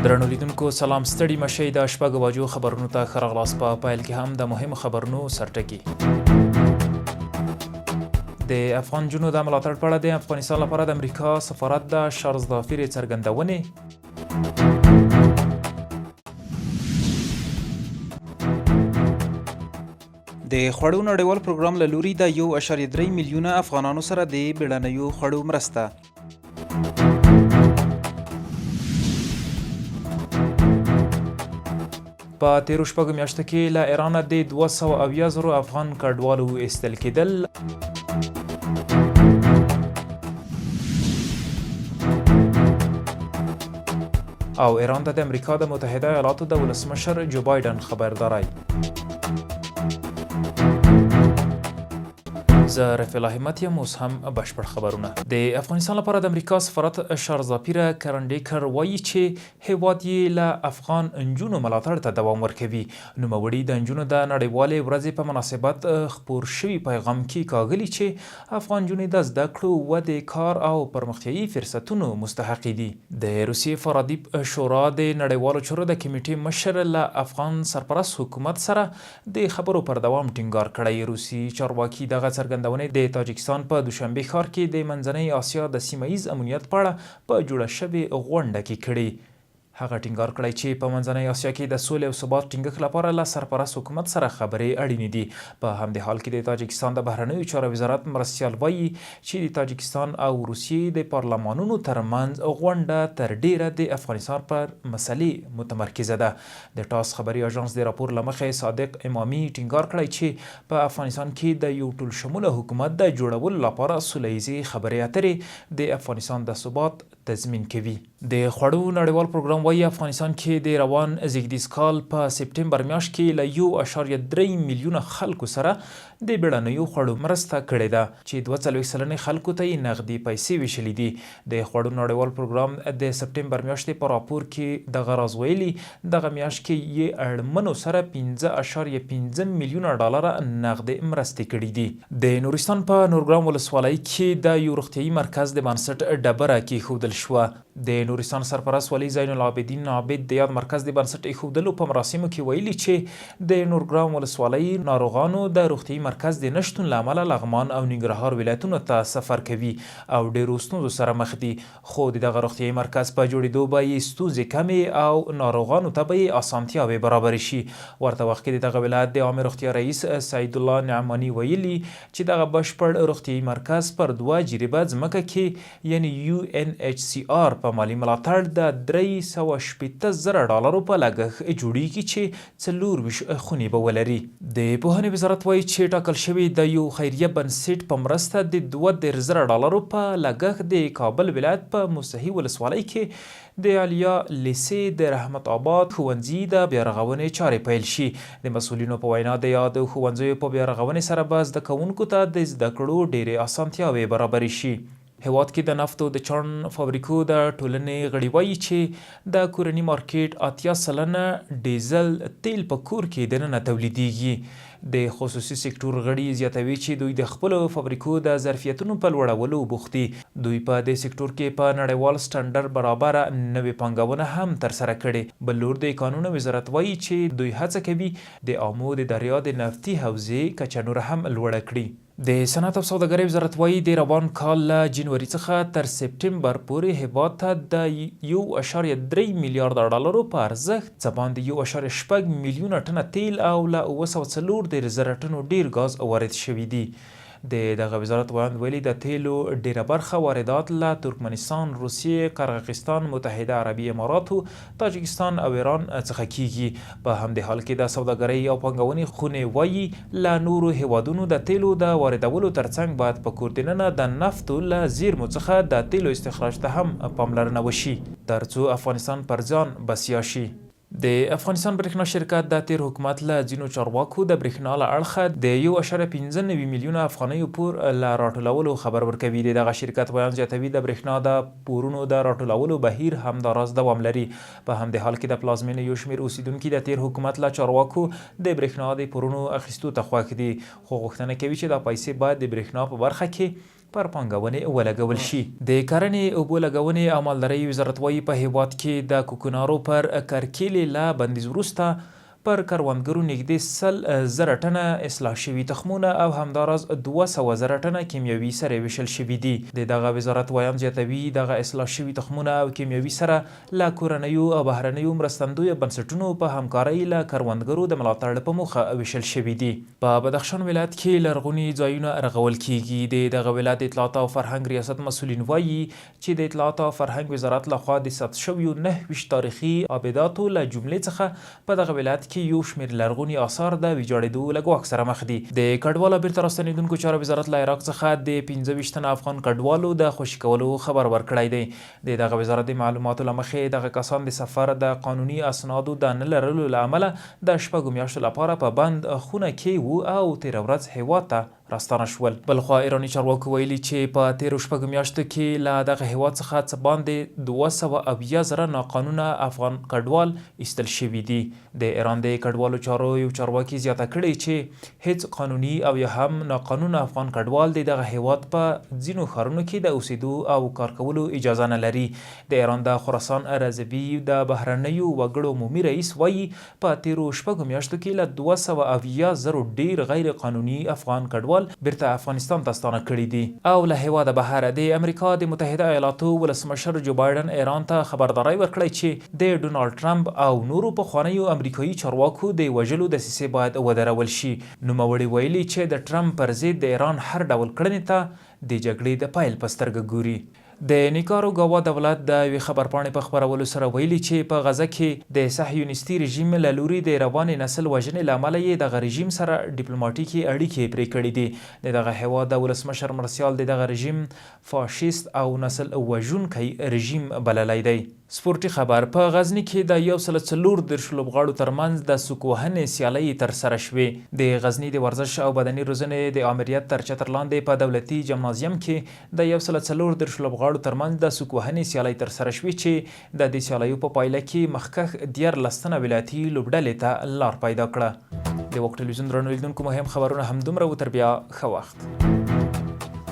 درنو لیدونکو سلام ستړي مشئ د شپږ بجو خبرونو ته ښه راغلاست. په پیل کې هم د مهمو خبرونو سرټکي. د افغان جنونو د ملاتړ په اړه د افغانستان لپاره د امریکا سفارت د شارز دافیر څرګندونې. د خوړو نړیوال پروګرام له لوري د 1.3 میلیونه افغانانو سره د بیړنیو خوړو مرسته. په تیرو شپږو میاشتو کې له ایرانه د 270,000 افغان کډوالو ایستل کېدل. او ایران ته د امریکا د متحده ایالاتو د ولسمشر جو بایدن خبرداری. زه رفیع الله همت یم. اوس هم بشپړ خبرونه. د افغانستان لپاره د امریکا سفارت شارز دافیر کرنډیکر وایي چې هیواد یې له افغان نجونو ملاتړ ته دوام ورکوي. نوموړي د نجونو د نړیوالې ورځې په مناسبت خپور شوي پیغام کې کاغلي چې افغان نجونې د زده کړو، ودې، کار او پرمختیایي فرصتونو مستحق دي. د روسیې فارادیب شورا د نړیوالو چارو د کمیټې مشر له افغان سرپرست حکومت سره د خبرو پر دوام ټینګار کړی. روسي چارواکي دغه څرګندونې د تاجکستان په دوشنبه ښار کې د منځنۍ اسیا د سیمه ییز امنیت په اړه په جوړه شوې غونډه کې کړي. هغه ټینګار کړی چې په منځنۍ اسیا کې د سولې او ثبات ټینګښت لپاره له سرپرست حکومت سره خبرې اړینې دي. په همدې حال کې د تاجکستان د بهرنیو چارو وزارت مرستیال وایي چې د تاجکستان او روسیې د پارلمانونو ترمنځ غونډه تر ډیره د افغانستان پر مسلې متمرکزه ده. د ټاس خبري اژانس د راپور له مخې صادق امامي ټینګار کړی چې په افغانستان کې د یو ټول شموله حکومت د جوړولو لپاره سوله ییزې خبرې اترې د افغانستان د ثبات تضمین کوي. د خوړو نړیوال پروګرام وایي افغانستان کې د روان زیږدیز کال په سپټمبر میاشت کې له 1.3 میلیونه خلکو سره د بیړنیو خوړو مرسته کړې ده چې 42 سلنې خلکو ته یې نغدي پیسې ویشلې دي. د خوړو نړیوال پروګرام د سپټمبر میاشتې په راپور کې دغه راز ویلي دغه میاشت کې یې اړمنو سره 15.5 میلیونه ډالر نغدي مرستې کړې دي. د نورستان په نورګرام ولسوالۍ کې د یو روغتیایي مرکز د بنسټ ډبره کېښودل شوه. د نورستان سرپرست ولی زین العابدین عابد د یاد مرکز د بنسټ ایښودلو په مراسمو کې ویلي چې د نورګرام ولسوالۍ ناروغانو د روغتیایي مرکز د نشتون له امله لغمان او ننګرهار ولایتونو ته سفر کوي او ډېرو ستونزو سره مخ دي. خو د دغه روغتیایي مرکز په جوړېدو به یې ستونزې کمې او ناروغانو ته به یې اسانتیاوې برابرې شي. ورته وخت کې د دغه ولایت د عامې روغتیا رئیس سعید الله نعماني ویلي چې دغه بشپړ روغتیایي مرکز پر 2 جریبه ځمکه کې یعنی UNHCR په مالي ملاتړ د 380,000 ډالرو په لګښت جوړیږي چې 24 خونې به ولري. د پوهنې وزارت وایي چې ټاکل شوی د یو خیریه بنسټ په مرسته د 2,000 ډالرو په لګښت د کابل ولایت په موسهي ولسوالۍ کې د علیا لیسې د رحمت آباد ښوونځي د بیارغونې چارې پیل شي. د مسؤلینو په وینا د یاد ښوونځیو په بیارغونې سره به زده کوونکو ته د زده کړو ډېرې اسانتیاوې برابرې شي. هیواد کې د نفتو د چاڼ فابریکو د ټولنې غړي وایي چې د کورني مارکیټ 80 سلنه ډیزل تیل په کور کې دننه تولیدیږي. د خصوصي سکتور غړي زیاتوي چې دوی د خپلو فابریکو د ظرفیتونو په لوړولو بوخت دي. دوی په دې سکتور کې په نړیوال سټنډرډ برابره نوې پانګونه هم ترسره کړې. بل لور د کانونو وزارت وایي چې دوی هڅه کوي د آمو د دریا د نفتي حوزې کچه نوره هم لوړه کړي. د صنعت او سوداګرۍ وزارت وایي د روان کال له جنوري څخه تر سپټمبر پورې هیواد ته د 1.3 میلیارډ ډالرو په ارزښت څه باندې 1.8 میلیونه ټنه تیل او له 940,000 ټنو ډیر غاز وارد شوي دي. د دغه وزارت ویاند ویلي د تیلو ډیره برخه واردات له ترکمنستان، روسیې، قرغیزستان، متحده عربي اماراتو، تاجکستان او ایران څخه کیږي. په همدې حال کې د سوداګرۍ او پانګونې خونې وایي له نورو هیوادونو د تیلو د واردولو ترڅنګ باید په کور دننه د نفتو له زیرمو څخه د تیلو استخراج ته هم پاملرنه وشي ترڅو افغانستان پر ځان بسیا شي. د افغانستان برېښنا شرکت د تیر حکومت له ځینو چارواکو د برېښنا له اړخه د 1.15 میلیونه افغانیو پور له راټولولو خبر ورکوي. د دغه شرکت بیان زیاتوي د برېښنا د پورونو د راټولولو بهیر همداراز دوام لري. په همدې حال کې د پلازمینې یو شمېر اوسیدونکي د تیر حکومت له چارواکو د برېښنا د پورونو اخیستو ته خوښ دي، خو غوښتنه کوي چې دا پیسې باید د برېښنا په برخه کې پر پانګونې ولګول شي. د کرنې، اوبو لګونې او مالدارۍ وزارت وایي په هیواد کې د کوکنارو پر کرکیلې له بندیز وروسته پر کروندګرو نږدې 100,000 ټنه اصلاح شوي تخمونه او همداراز 200,000 ټنه کیمیاوي سره ویشل شوي دي. د دغه وزارت وایان زیاتوي دغه اصلاح شوي تخمونه او کیمیاوي سره له کورنیو او بهرنیو مرستندویو بنسټونو په همکارۍ له کروندګرو د ملاتړ په موخه ویشل شوي دي. په بدخشان ولایت کې لرغوني ځایونه رغول کیږي. د دغه ولایت اطلاعات او فرهنګ ریاست مسؤلین وایي چې د اطلاعات او فرهنګ وزارت لخوا د ثبت شویو 29 تاریخي آبداتو له جملې څخه په دغه ولایت کې یو شمېر لرغوني آثار د ویجاړېدو له ګواښ سره مخ دي. د کډوالو بیرته راستنېدونکو چارو وزارت له عراق څخه د 25 تنه افغان کډوالو د خوشي کولو خبر ورکړی دی. د دغه وزارت د معلوماتو له مخې دغه کسان د سفر د قانوني اسنادو د نه لرلو له امله د 6 میاشتو لپاره په بند خونه کې وو او تېره ورځ هیواد ته راستانه شول. بلخوا ایراني چارواکو ویلي چې په تېرو 6 میاشتو کې له دغه هیواد څخه څه باندې 280,000 ناقانونه افغان کډوال ایستل شوي دي. د ایران د کډوالو چارو یو چارواکي زیاته کړې چې هیڅ قانوني او یا هم ناقانونه افغان کډوال د دغه هیواد په ځینو ښارونو کې د اوسېدو او کار کولو اجازه نه لري. د ایران د خراسان رضوي د بهرنیو وګړو عمومي رئیس وایي په تېرو 6 میاشتو کې له 280,000 ډیر غیر قانوني افغان کډوال بیرته افغانستان ته ستانه کړي دي. او له هیواده بهر د امریکا د متحده ایالاتو ولسمشر جو بایدن ایران ته خبرداری ورکړی چې د ډونالد ټرمپ او نورو پخوانیو امریکایي چارواکو د وژلو دسیسې باید ودرول شي. نوموړي ویلي چې د ټرمپ پر ضد د ایران هر ډول کړنې ته د جګړې د پیل په سترګه ګوري. د نیکاراګوا دولت د یوې خبرپاڼې په خپرولو سره ویلي چې په غزه کې د صهیونیستي رژیم له لوري د روانې نسل وژنې له امله یې دغه رژیم سره ډیپلوماټیکي اړیکې پرې کړې دي. د دغه هیواد د ولسمشر مرسیال د دغه رژیم فاشیست او نسل وژونکی رژیم بللی دی. سپورټي خبر په غزني کې د 140 لوبغاړو ترمنځ د سوک وهنې سیالۍ ترسره شوې. د غزني د ورزش او بدني روزنې د آمریت تر چتر لاندې په دولتي جمنازیم کې د 140 لوبغاړو ترمنځ د سوک وهنې سیالۍ ترسره شوې چې د دې سیالیو په پایله کې مخکښ 14 تنه ولایتي لوبډلې ته لار پیدا کړه. د وخت ټلویزیون درنو لیدونکو مهم خبرونه همدومره و. تر بیا ښه وخت.